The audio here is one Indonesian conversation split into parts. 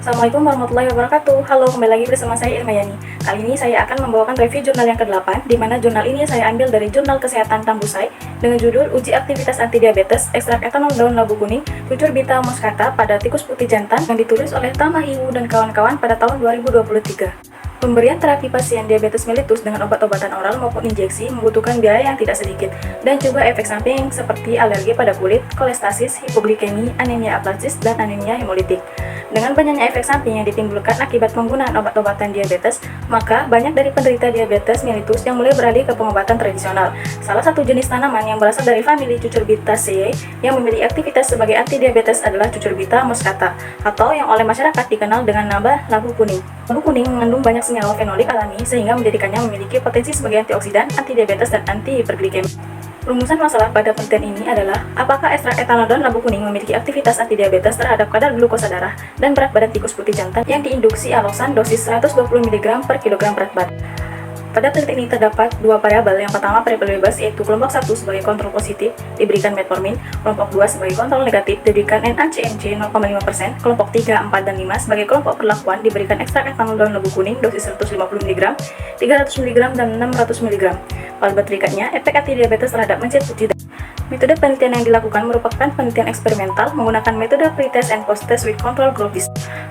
Assalamualaikum warahmatullahi wabarakatuh. Halo, kembali lagi bersama saya Irmayani. Kali ini saya akan membawakan review jurnal yang ke-8, di mana jurnal ini saya ambil dari Jurnal Kesehatan Tambusai dengan judul Uji Aktivitas Antidiabetes, Ekstrak Etanol Daun Labu Kuning, Cucurbita muscata pada Tikus Putih Jantan yang ditulis oleh Tamahiwu dan kawan-kawan pada tahun 2023. Pemberian terapi pasien diabetes mellitus dengan obat-obatan oral maupun injeksi membutuhkan biaya yang tidak sedikit dan juga efek samping seperti alergi pada kulit, kolestasis, hipoglikemi, anemia aplasis, dan anemia hemolitik. Dengan banyaknya efek samping yang ditimbulkan akibat penggunaan obat-obatan diabetes, maka banyak dari penderita diabetes mellitus yang mulai beralih ke pengobatan tradisional. Salah satu jenis tanaman yang berasal dari famili Cucurbitaceae yang memiliki aktivitas sebagai antidiabetes adalah Cucurbita muscata, atau yang oleh masyarakat dikenal dengan nama labu kuning. Labu kuning mengandung banyak senyawa fenolik alami sehingga menjadikannya memiliki potensi sebagai antioksidan, antidiabetes, dan anti-hiperglikemi. Rumusan masalah pada penelitian ini adalah apakah ekstrak etanol daun labu kuning memiliki aktivitas antidiabetes terhadap kadar glukosa darah dan berat badan tikus putih jantan yang diinduksi allosan dosis 120 mg per kilogram berat badan. Pada penelitian ini terdapat dua variabel. Yang pertama variabel bebas, yaitu kelompok 1 sebagai kontrol positif diberikan metformin, kelompok 2 sebagai kontrol negatif diberikan NaCNC 0,5%, kelompok 3, 4, dan 5 sebagai kelompok perlakuan diberikan ekstrak etanol daun labu kuning dosis 150 mg, 300 mg, dan 600 mg. Pada berikutnya, efek antidiabetes terhadap mencit putih. Metode penelitian yang dilakukan merupakan penelitian eksperimental menggunakan metode pre-test and post-test with control group.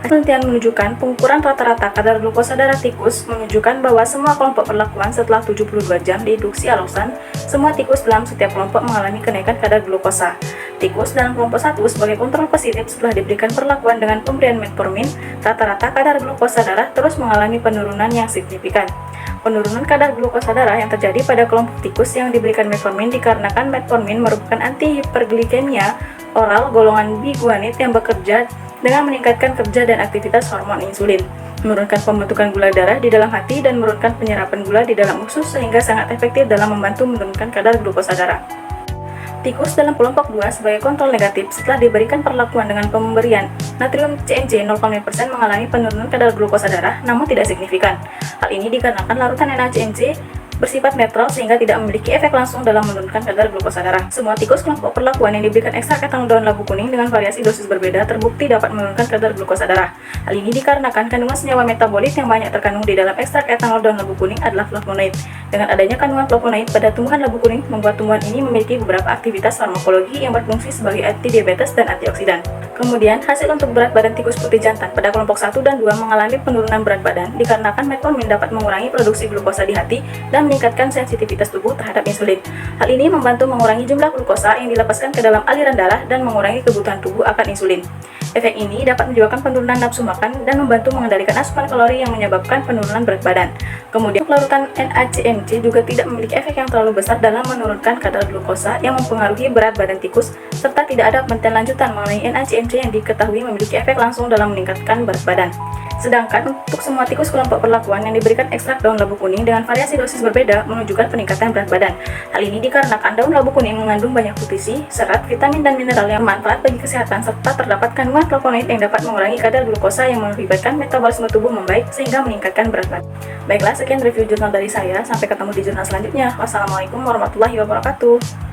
Penelitian menunjukkan pengukuran rata-rata kadar glukosa darah tikus menunjukkan bahwa semua kelompok perlakuan setelah 72 jam diinduksi allosan, semua tikus dalam setiap kelompok mengalami kenaikan kadar glukosa. Tikus dalam kelompok 1 sebagai kontrol positif setelah diberikan perlakuan dengan pemberian metformin, rata-rata kadar glukosa darah terus mengalami penurunan yang signifikan. Penurunan kadar glukosa darah yang terjadi pada kelompok tikus yang diberikan metformin dikarenakan metformin merupakan anti-hiperglikemia oral golongan biguanid yang bekerja dengan meningkatkan kerja dan aktivitas hormon insulin, menurunkan pembentukan gula darah di dalam hati, dan menurunkan penyerapan gula di dalam usus sehingga sangat efektif dalam membantu menurunkan kadar glukosa darah. Tikus dalam kelompok 2 sebagai kontrol negatif setelah diberikan perlakuan dengan pemberian natrium CNC 0,5% mengalami penurunan kadar glukosa darah namun tidak signifikan. Hal ini dikarenakan larutan NaCNC bersifat netral sehingga tidak memiliki efek langsung dalam menurunkan kadar glukosa darah. Semua tikus kelompok perlakuan yang diberikan ekstrak etanol daun labu kuning dengan variasi dosis berbeda terbukti dapat menurunkan kadar glukosa darah. Hal ini dikarenakan kandungan senyawa metabolit yang banyak terkandung di dalam ekstrak etanol daun labu kuning adalah flavonoid. Dengan adanya kandungan flavonoid pada tumbuhan labu kuning membuat tumbuhan ini memiliki beberapa aktivitas farmakologi yang berfungsi sebagai antidiabetes dan antioksidan. Kemudian, hasil untuk berat badan tikus putih jantan pada kelompok 1 dan 2 mengalami penurunan berat badan dikarenakan metformin dapat mengurangi produksi glukosa di hati dan meningkatkan sensitivitas tubuh terhadap insulin. Hal ini membantu mengurangi jumlah glukosa yang dilepaskan ke dalam aliran darah dan mengurangi kebutuhan tubuh akan insulin. Efek ini dapat menyebabkan penurunan nafsu makan dan membantu mengendalikan asupan kalori yang menyebabkan penurunan berat badan. Kemudian, larutan NaCNC juga tidak memiliki efek yang terlalu besar dalam menurunkan kadar glukosa yang mempengaruhi berat badan tikus, serta tidak ada penelitian lanjutan mengenai NaCNC yang diketahui memiliki efek langsung dalam meningkatkan berat badan. Sedangkan untuk semua tikus kelompok perlakuan yang diberikan ekstrak daun labu kuning dengan variasi dosis berbeda menunjukkan peningkatan berat badan. Hal ini dikarenakan daun labu kuning mengandung banyak nutrisi, serat, vitamin, dan mineral yang bermanfaat bagi kesehatan, serta terdapat kandungan flavonoid yang dapat mengurangi kadar glukosa yang mengakibatkan metabolisme tubuh membaik sehingga meningkatkan berat badan. Baiklah, sekian review jurnal dari saya. Sampai ketemu di jurnal selanjutnya. Wassalamualaikum warahmatullahi wabarakatuh.